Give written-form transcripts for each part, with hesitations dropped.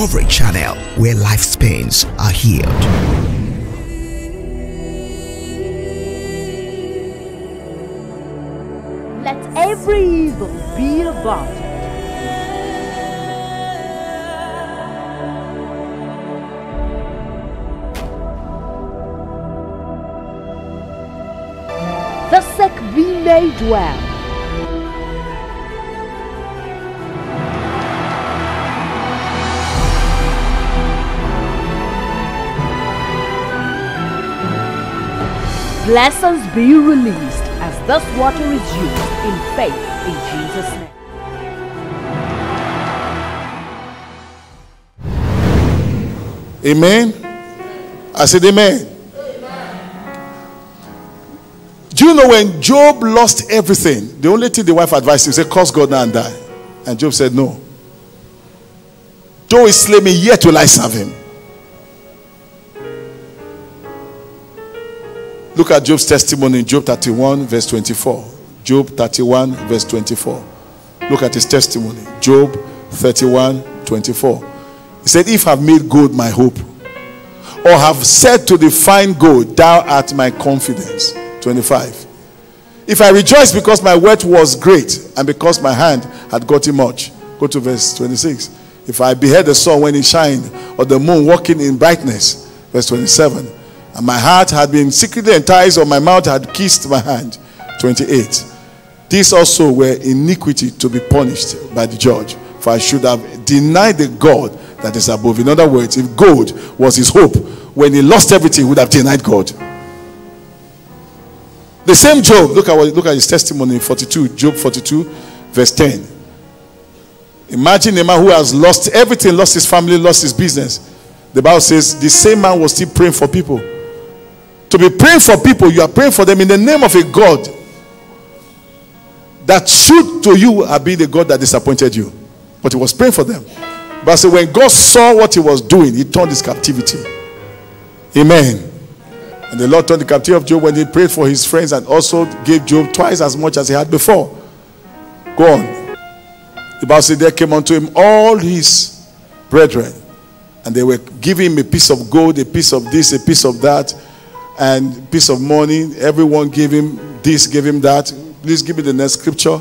Recovery Channel, where life's pains are healed. Let every evil be averted. The sick be made well. Blessings be released as this water is used in faith in Jesus' name. Amen. I said amen. Do you know when Job lost everything, the only thing the wife advised him, said, curse God now and die. And Job said, no. Though he slay me, yet will I serve him. Look at Job's testimony in Job 31 verse 24. Job 31 verse 24. Look at his testimony. Job 31 24. He said, if I have made gold my hope, or have said to the fine gold, thou art my confidence. 25. If I rejoice because my wealth was great, and because my hand had gotten much. Go to verse 26. If I beheld the sun when it shined, or the moon walking in brightness. Verse 27. And my heart had been secretly enticed, or my mouth had kissed my hand. 28. These also were iniquity to be punished by the judge. For I should have denied the God that is above. In other words, if gold was his hope, when he lost everything, he would have denied God. The same Job, look at his testimony in 42, Job 42, verse 10. Imagine a man who has lost everything, lost his family, lost his business. The Bible says the same man was still praying for people. To be praying for people, you are praying for them in the name of a God that should to you have been the God that disappointed you. But he was praying for them. But so when God saw what he was doing, he turned his captivity. Amen. And the Lord turned the captivity of Job when he prayed for his friends, and also gave Job twice as much as he had before. Go on. The Bible said there came unto him all his brethren, and they were giving him a piece of gold, a piece of this, a piece of that, and a piece of money. Everyone gave him this, gave him that. Please give me the next scripture.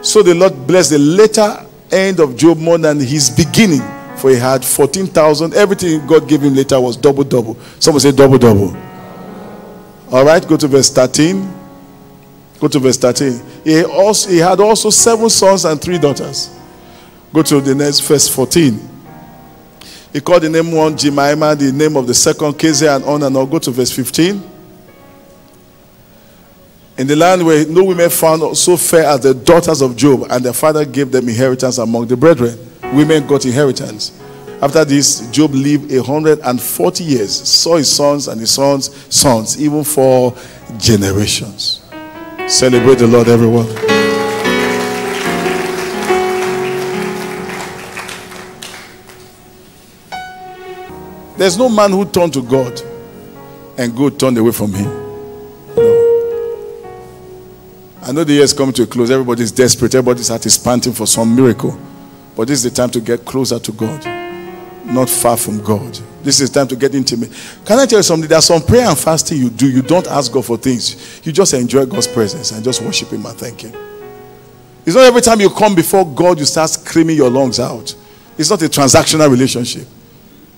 So the Lord blessed the later end of Job more than his beginning. For he had 14,000. Everything God gave him later was double. Someone say double. All right, go to verse 13. Go to verse 13. He had also 7 sons and 3 daughters. Go to the next verse 14. He called the name one Jemima, the name of the second Kezia, and on and on. Go to verse 15. In the land where no women found so fair as the daughters of Job, and their father gave them inheritance among the brethren. Women got inheritance. After this, Job lived 140 years, saw his sons and his sons' sons, even 4 generations. Celebrate the Lord, everyone. There's no man who turned to God and God turned away from him. No. I know the year is coming to a close. Everybody's desperate. Everybody's heart is panting for some miracle. But this is the time to get closer to God, not far from God. This is time to get intimate. Can I tell you something? There's some prayer and fasting you do. You don't ask God for things. You just enjoy God's presence and just worship him and thank him. It's not every time you come before God, you start screaming your lungs out. It's not a transactional relationship.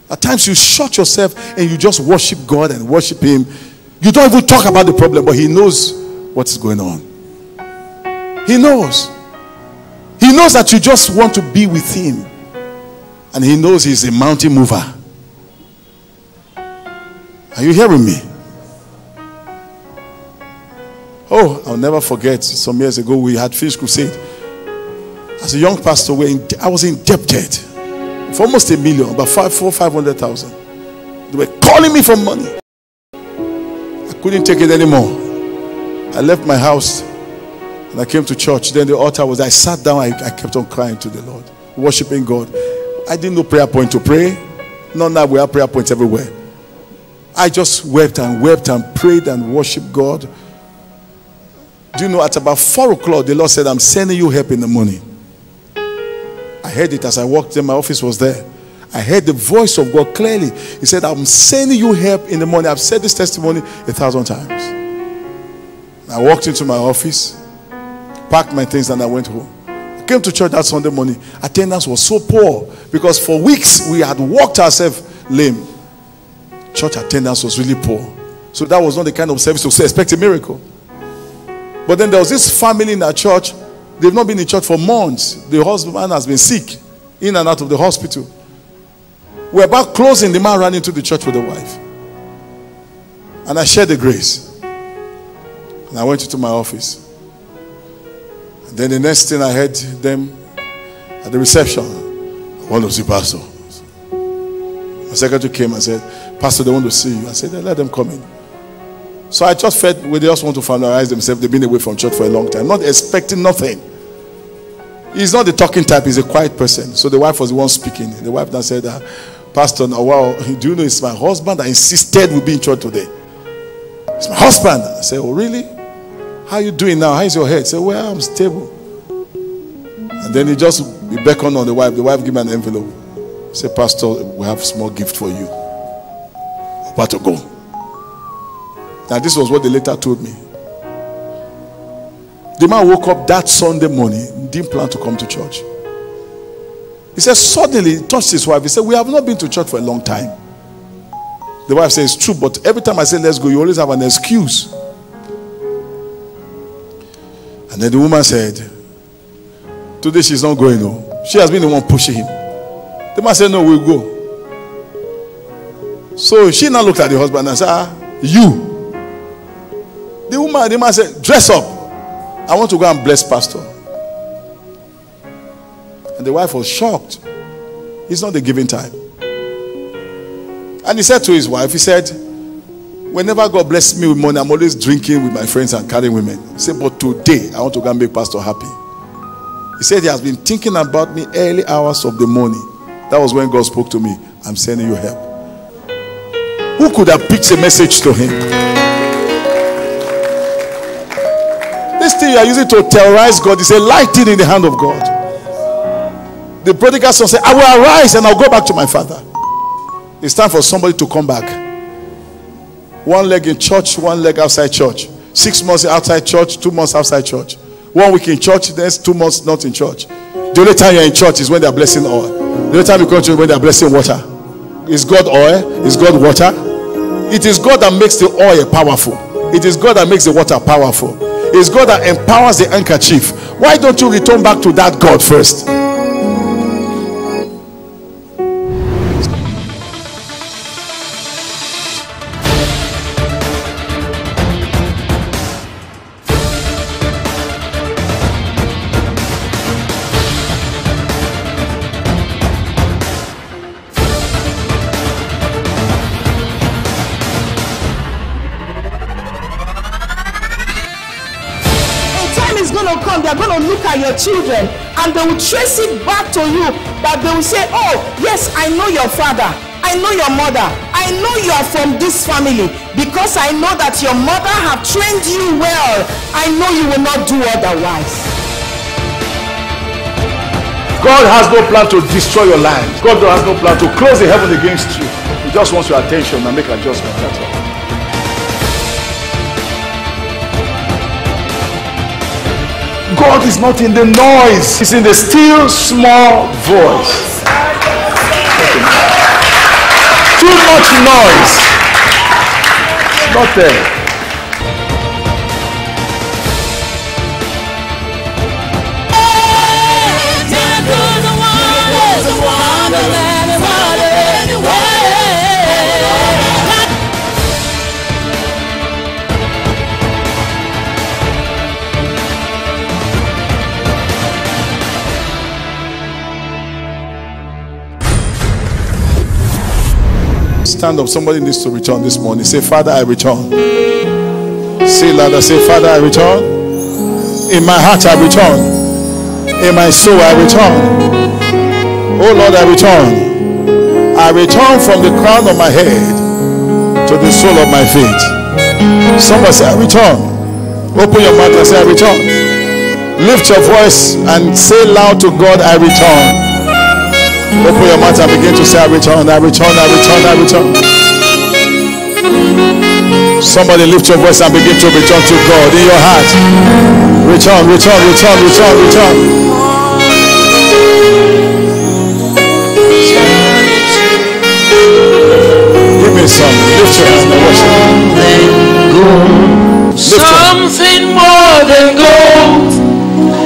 At times you shut yourself and you just worship God and worship him. You don't even talk about the problem, but he knows what is going on. He knows. He knows that you just want to be with him. And he knows he's a mountain mover. Are you hearing me? Oh, I'll never forget. Some years ago, we had Fish Crusade. As a young pastor, I was indebted for almost $1 million, about 500,000. They were calling me for money. I couldn't take it anymore. I left my house and I came to church. Then the altar was, I sat down, I kept on crying to the Lord, worshiping God. I didn't know prayer point to pray. No, now we have prayer points everywhere. I just wept and prayed and worshiped God. Do you know, at about 4 o'clock, the Lord said, I'm sending you help in the morning. I heard it as I walked in. My office was there. I heard the voice of God clearly. He said, I'm sending you help in the morning. I've said this testimony 1,000 times. I walked into my office, packed my things, and I went home. I came to church that Sunday morning. Attendance was so poor because for weeks we had walked ourselves lame. Church attendance was really poor. So that was not the kind of service to expect a miracle. But then there was this family in our church. They've not been in church for months. The husband has been sick, in and out of the hospital. We're about closing. The man ran into the church with the wife. And I shared the grace. And I went into my office. And then the next thing I heard them at the reception, I want to see Pastor. My secretary came and said, Pastor, they want to see you. I said, let them come in. So I just felt they just want to familiarize themselves. They've been away from church for a long time, not expecting nothing. He's not the talking type, he's a quiet person. So the wife was the one speaking. The wife then said, Pastor, now, wow, do you know it's my husband that insisted we'll be in church today? It's my husband. I said, oh, really? How are you doing now? How is your head? He said, well, I'm stable. And then he just beckoned on the wife. The wife gave me an envelope. He said, Pastor, we have a small gift for you. About to go. Now, this was what the letter told me. The man woke up that Sunday morning, didn't plan to come to church. He said, suddenly, he touched his wife. He said, we have not been to church for a long time. The wife said, it's true, but every time I say, let's go, you always have an excuse. And then the woman said, today she's not going, no. She has been the one pushing him. The man said, no, we'll go. So she now looked at the husband and said, you. The man said, dress up. I want to go and bless Pastor. And the wife was shocked. It's not the giving time. And he said to his wife, he said, whenever God blesses me with money, I'm always drinking with my friends and carrying women. He said, but today, I want to go and make Pastor happy. He said he has been thinking about me early hours of the morning. That was when God spoke to me. I'm sending you help. Who could have pitched a message to him? This thing you are using to terrorize God is a light thing in the hand of God. The prodigal son said, I will arise and I'll go back to my father. It's time for somebody to come back. One leg in church, one leg outside church. 6 months outside church, 2 months outside church. 1 week in church, next 2 months not in church. The only time you're in church is when they're blessing oil. The only time you come to church is when they're blessing water. Is God oil? Is God water? It is God that makes the oil powerful. It is God that makes the water powerful. It's God that empowers the handkerchief. Why don't you return back to that God first? Your children, and they will trace it back to you, that they will say, oh yes, I know your father, I know your mother, I know you are from this family, because I know that your mother have trained you well. I know you will not do otherwise. God has no plan to destroy your land. God has no plan to close the heaven against you. He just wants your attention and make adjustments. That's all. God is not in the noise. He's in the still small voice. Too much noise. It's not there. Stand up. Somebody needs to return this morning. Say, Father, I return. Say louder. Say, Father, I return. In my heart, I return. In my soul, I return. Oh Lord, I return. I return from the crown of my head to the sole of my feet. Somebody say, I return. Open your mouth and say, I return. Lift your voice and say loud to God, I return. Open your mouth and begin to say, I return, I return, I return, I return. Somebody lift your voice and begin to return to God in your heart. Return, return, return, return, return. Give me some. Lift your hands and worship. Something more than gold.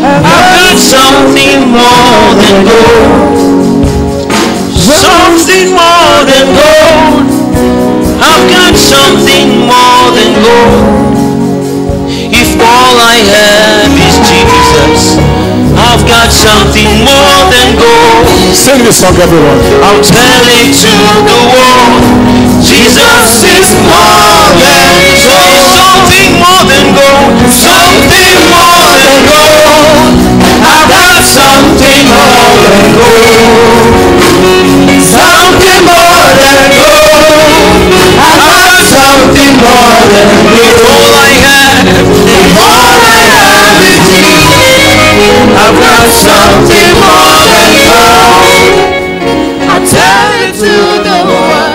I've got something more than gold. Something more than gold. I've got something more than gold. If all I have is Jesus, I've got something more than gold. Sing this song, everyone. I'll tell it to the world. Jesus is more than gold. Something more than gold. Something more than gold. I've got something more than gold. Something more than gold. I've got something more than gold. All I have is Jesus. I've got something more than gold. I tell it to the world.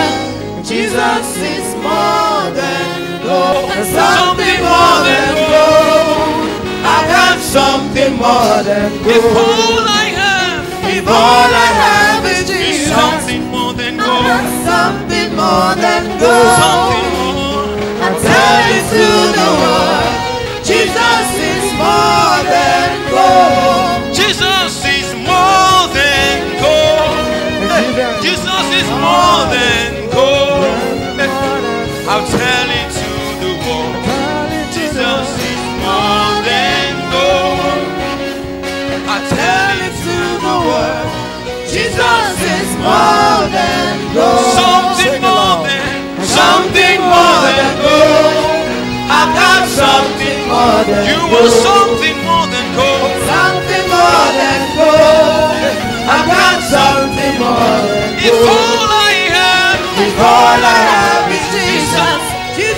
Jesus is more than gold. And something more than gold. I've got something more than gold. If all I have is Jesus, something more than gold. I've got something more than gold. Something more. I tell it to the world. Jesus is more than gold. Jesus is more than gold. Jesus is more than gold. I'll tell it to the world. Jesus is more than gold. I'll tell it to the world. Jesus is more than gold. Something more than gold. I've got something more than gold. You want something more than gold. Something more than gold. I've got something more than gold. If all I have is Jesus,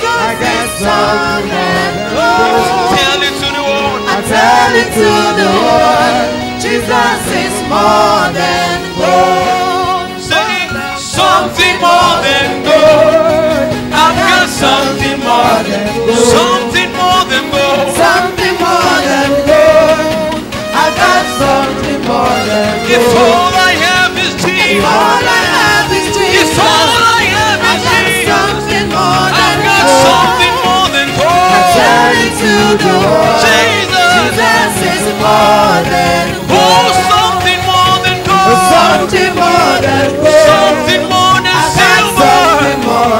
I got something more than gold. Tell it to the world. I tell it to the world. Jesus is more than gold. Say something more than gold. I've got something more than gold. Something more than gold. Something more than gold. I've got something more than gold. If all I have is Jesus. If all I have is Jesus. If all I have is Jesus. Something more than I've got gold. Something more than gold. I tell it to the world. Jesus is more than gold. Oh, something more than gold. Something more than gold. Something more than silver.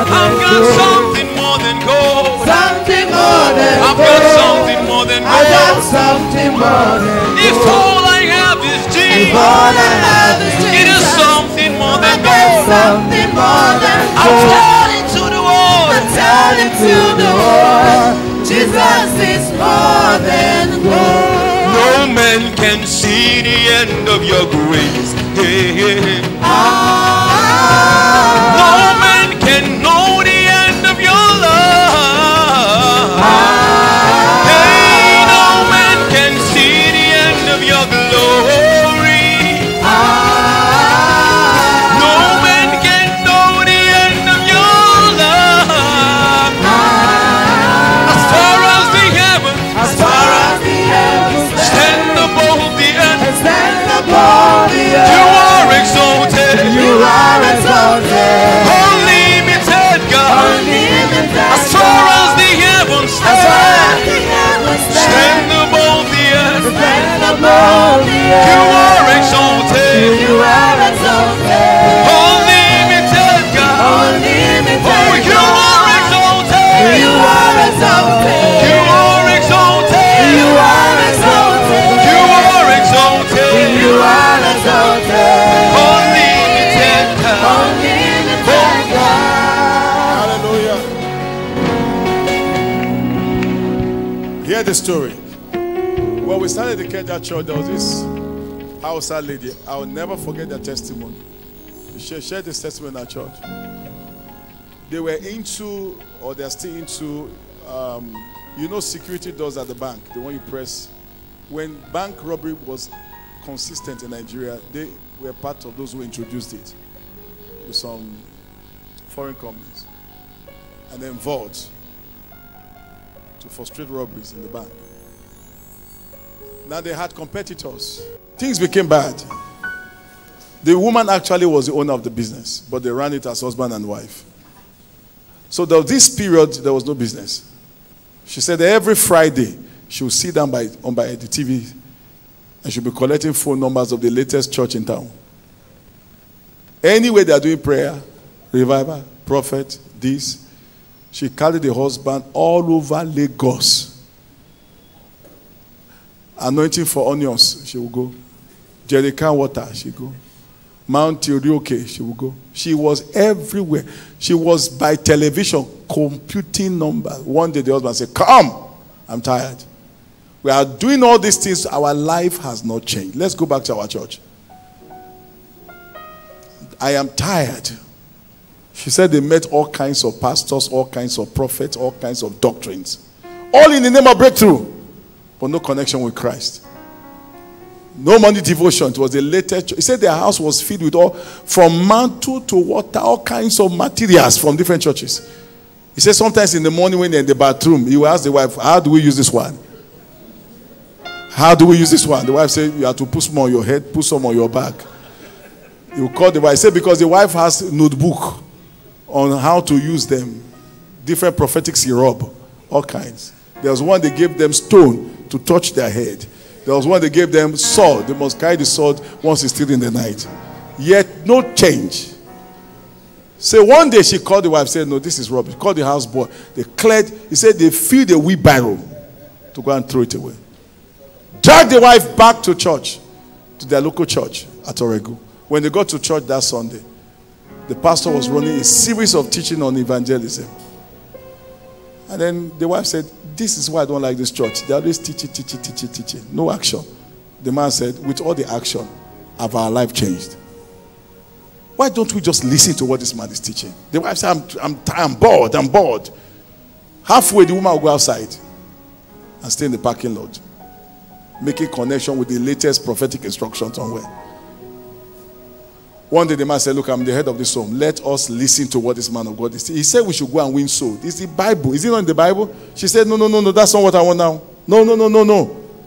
I've got something more than gold. Something more than gold. I've got something more than gold. I got something more than gold. If all I have is Jesus. If all I have is Jesus. It is something more than gold. Something more than gold. I'll tell it to the world. I tell it to the world. Jesus is more than gold. No man can see the end of your grace. Hey, hey, hey. No man can know the end of your love. Hey, no man can see the end of your glory. No man can know the end of your love. As far as the heavens, stand above the earth. Stand above the earth. You are exalted. You are exalted. Unlimited God. Unlimited. As far as the heavens stand. Stand above the earth. Stand above the earth. You are exalted. You are exalted. Unlimited God. Unlimited. Oh, you are exalted. You are exalted. You are exalted. You are exalted. You are exalted. You are exalted. Unlimited God. Unlimited God. Hallelujah. Hear the story. When we started the Kedja Church, there was this Hausa lady. I will never forget their testimony. She shared this testimony in our church. They were into, or they're still into, you know, security doors at the bank, the one you press. When bank robbery was consistent in Nigeria. They were part of those who introduced it to some foreign companies. And then vault to frustrate robberies in the bank. Now they had competitors. Things became bad. The woman actually was the owner of the business, but they ran it as husband and wife. So there was this period, there was no business. She said that every Friday, she would sit down by the TV and she'll be collecting phone numbers of the latest church in town. Anyway, they are doing prayer, revival, prophet, this. She carried the husband all over Lagos. Anointing for onions, she will go. Jerrycan water, she will go. Mount Teorioke, she will go. She was everywhere. She was by television computing numbers. One day the husband said, come, I'm tired. We are doing all these things. Our life has not changed. Let's go back to our church. I am tired. She said they met all kinds of pastors, all kinds of prophets, all kinds of doctrines. All in the name of breakthrough. But no connection with Christ. No money devotion. It was the latest. He said their house was filled with all, from mantle to water, all kinds of materials from different churches. He said sometimes in the morning when they're in the bathroom, he will ask the wife, how do we use this one? How do we use this one? The wife said, you have to put some on your head, put some on your back. He will call the wife. He said because the wife has a notebook on how to use them. Different prophetic syrup, all kinds. There was one they gave them stone to touch their head. There was one they gave them sword. They must carry the sword once it's still in the night. Yet no change. So one day she called the wife, said, no, this is rubbish. Called the houseboy. They cleared. He said they filled a wheelbarrow to go and throw it away. Dragged the wife back to church, to their local church at Oregu. When they got to church that Sunday, the pastor was running a series of teaching on evangelism. And then the wife said, this is why I don't like this church. They always teaching. No action. The man said, with all the action, have our life changed? Why don't we just listen to what this man is teaching? The wife said, I'm bored. Halfway, the woman will go outside and stay in the parking lot, making connection with the latest prophetic instructions on where. One day the man said, look, I'm the head of this home. Let us listen to what this man of God is saying. He said we should go and win souls. It's the Bible. Is it not in the Bible? She said, no, that's not what I want now.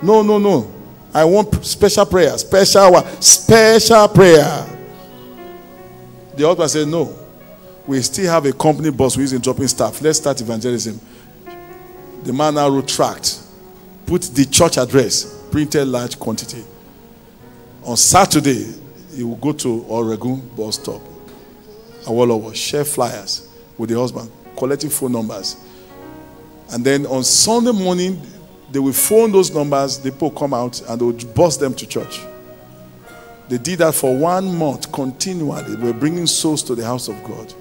No. I want special prayer. Special prayer. The husband said, no. We still have a company boss who isn't dropping staff. Let's start evangelism. The man now wrote tract, put the church address, printed large quantity. On Saturday, he will go to Oregu bus stop. Awolowo, share flyers with the husband, collecting phone numbers. And then on Sunday morning, they will phone those numbers, the people come out and they will bus them to church. They did that for 1 month continually. They were bringing souls to the house of God.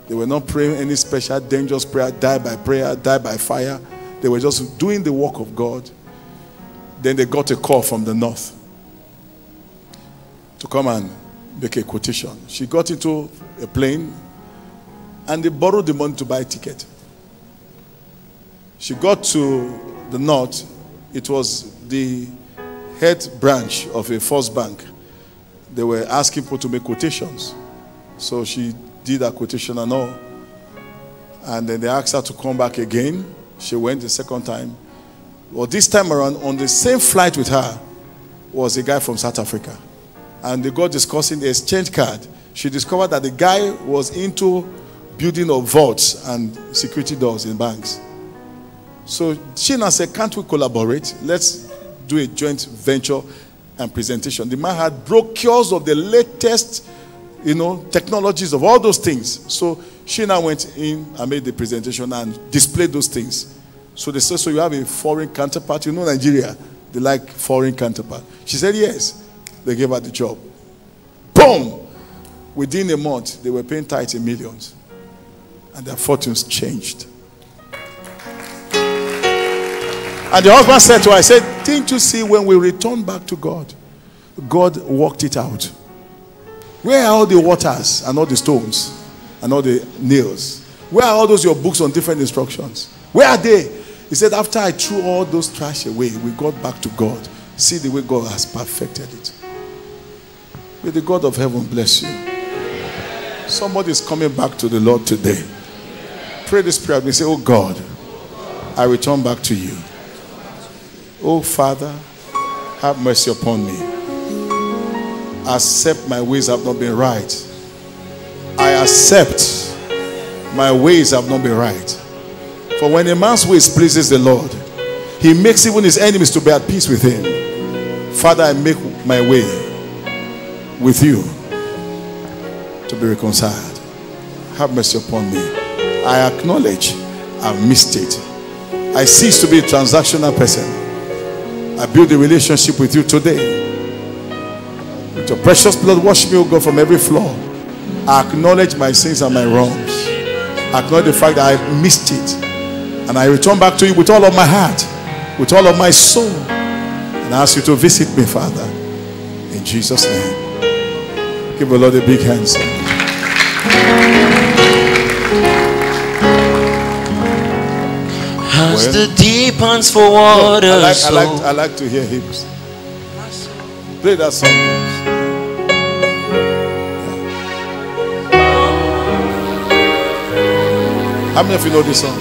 They were not praying any special dangerous prayer, die by fire. They were just doing the work of God. Then they got a call from the north to come and make a quotation. She got into a plane and they borrowed the money to buy a ticket. She got to the north. It was the head branch of a first bank. They were asking people to make quotations. So she did a quotation and all. And then they asked her to come back again. She went the second time. Well, this time around, on the same flight with her was a guy from South Africa. And they got discussing the exchange card. She discovered that the guy was into building of vaults and security doors in banks. So she now said, can't we collaborate? Let's do a joint venture and presentation. The man had brochures of the latest, technologies of all those things. So she now went in and made the presentation and displayed those things. So they said, so you have a foreign counterpart. Nigeria, they like foreign counterpart. She said, yes. They gave her the job. Boom! Within a month, they were paying tithes in millions. And their fortunes changed. And the husband said to her, I said, didn't you see when we return back to God, God worked it out? Where are all the waters and all the stones and all the nails? Where are all those your books on different instructions? Where are they? He said, after I threw all those trash away, we got back to God. See the way God has perfected it. May the God of heaven bless you. Somebody is coming back to the Lord today. Pray this prayer. We say, oh God, I return back to you. Oh Father, have mercy upon me. Accept my ways have not been right. I accept my ways have not been right. For when a man's ways pleases the Lord, he makes even his enemies to be at peace with him. Father, I make my way with you to be reconciled. Have mercy upon me. I acknowledge I've missed it. I cease to be a transactional person. I build a relationship with you today. With your precious blood, wash me, O God, from every flaw. I acknowledge my sins and my wrongs. I acknowledge the fact that I've missed it. And I return back to you with all of my heart, with all of my soul. And I ask you to visit me, Father. In Jesus' name. Give the Lord a big hand. As the deep pants for water. I like to hear hymns. Play that song. How many of you know this song?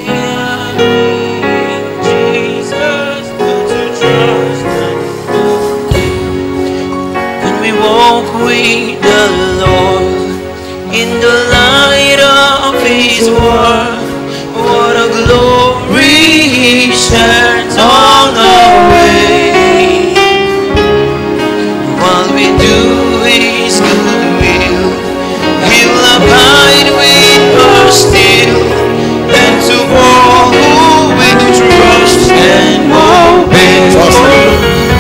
When we walk with the Lord in the light of His word, what a glory He shines on our way. While we do His good will, He'll abide with us still. And to all who will trust and obey,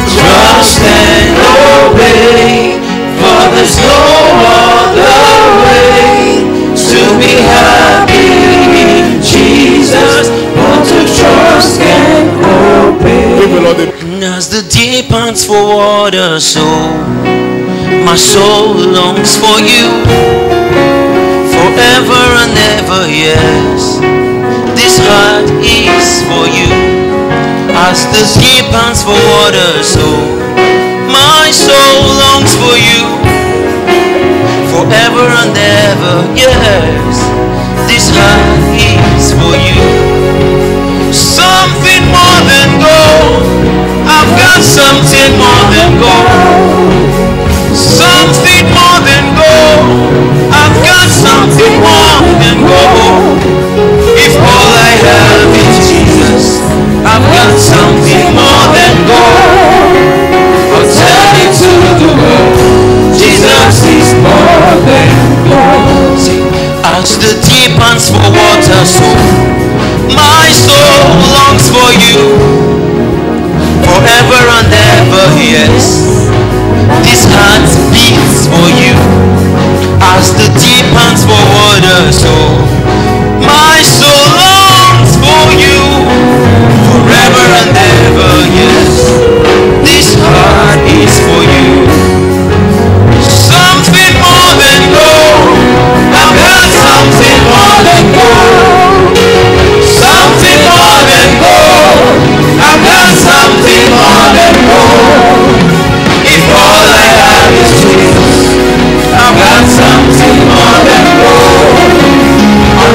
trust and obey, for there's no other way to be happy in Jesus but to trust and obey. As the deep pants for water, so my soul longs for you forever and ever, yes. This heart is for you. As the sea pants for water, so my soul longs for you forever and ever, yes. This heart is for you. Something more than gold. I've got something more than gold. Something more than gold. I've got something more than gold. If all I have is Jesus, I've got something more than gold. I'll tell it to the world, Jesus is more than gold. As the deep pants for water, so my soul longs for you forever and ever, yes. This heart beats for you. As the deep pants for water, so my soul longs for you forever and ever, yes. This heart is for you. Something more than gold. I've got something more than gold. Something more than gold. I've got something more than gold. If all I have is Jesus, I've got something more than gold. I'll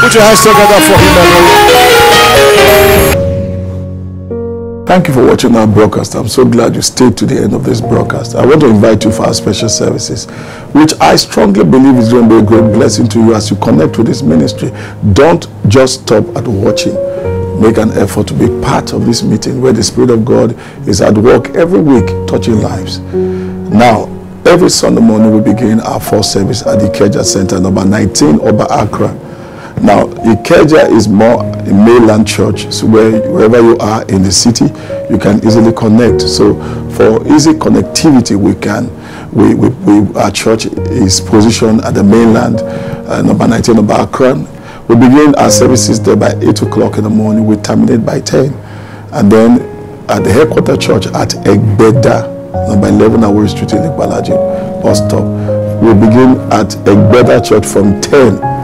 Put your hands together for him. Thank you for watching our broadcast. I'm so glad you stayed to the end of this broadcast. I want to invite you for our special services, which I strongly believe is going to be a great blessing to you as you connect with this ministry. Don't just stop at watching. Make an effort to be part of this meeting where the Spirit of God is at work every week, touching lives. Now, every Sunday morning we begin our first service at the Ikeja Center, number 19, Oba Accra. Now, Ikeja is more a mainland church, so wherever you are in the city, you can easily connect. So, for easy connectivity, our church is positioned at the mainland, number 19 of Accra. We begin our services there by 8 o'clock in the morning. We terminate by 10. And then at the headquarter church at Egbeda, number 11 Awori Street in Ikbalaji, bus stop. We begin at Egbeda Church from 10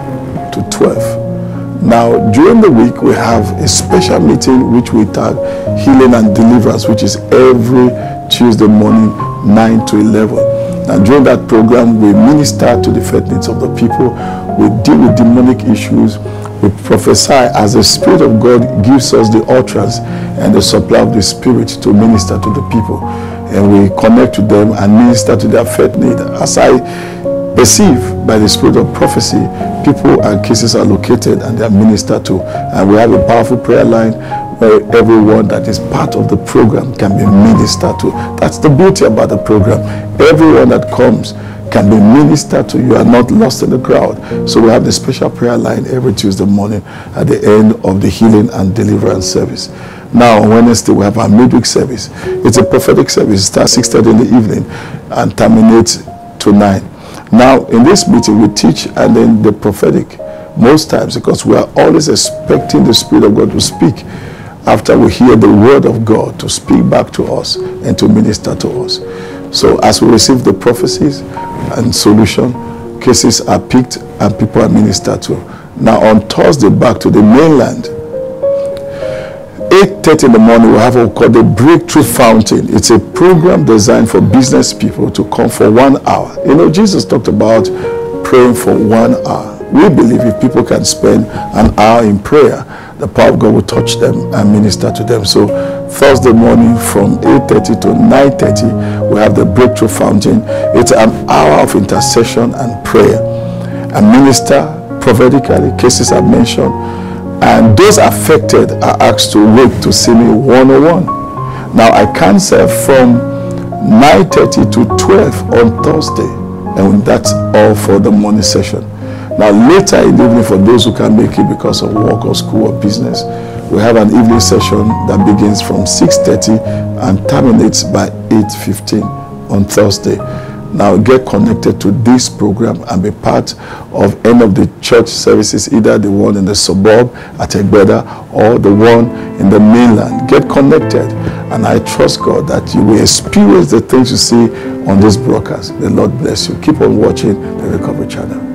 to 12. Now, during the week, we have a special meeting which we tag Healing and Deliverance, which is every Tuesday morning, 9 to 11. Now, during that program, we minister to the faith needs of the people. We deal with demonic issues. We prophesy as the Spirit of God gives us the utterance and the supply of the Spirit to minister to the people. And we connect to them and minister to their faith need. As I perceive by the spirit of prophecy, people and cases are located and they are ministered to. And we have a powerful prayer line where everyone that is part of the program can be ministered to. That's the beauty about the program. Everyone that comes can be ministered to. You are not lost in the crowd. So we have the special prayer line every Tuesday morning at the end of the Healing and Deliverance service. Now on Wednesday we have our midweek service. It's a prophetic service. It starts 6:30 in the evening and terminates to 9. Now in this meeting we teach and then the prophetic most times, because we are always expecting the Spirit of God to speak after we hear the word of God, to speak back to us and to minister to us. So as we receive the prophecies and solution, cases are picked and people are ministered to. Now on Thursday, back to the mainland, 8:30 in the morning, we have what we call the Breakthrough Fountain. It's a program designed for business people to come for 1 hour. You know, Jesus talked about praying for 1 hour. We believe if people can spend an hour in prayer, the power of God will touch them and minister to them. So Thursday morning from 8:30 to 9:30, we have the Breakthrough Fountain. It's an hour of intercession and prayer. And minister prophetically, cases are mentioned. And those affected are asked to wait to see me one-on-one. Now I cancel from 9:30 to 12 on Thursday. And that's all for the morning session. Now later in the evening, for those who can't make it because of work or school or business, we have an evening session that begins from 6:30 and terminates by 8:15 on Thursday. Now get connected to this program and be part of any of the church services, either the one in the suburb at Egbeda or the one in the mainland. Get connected, and I trust God that you will experience the things you see on this broadcast. The Lord bless you. Keep on watching the Recovery Channel.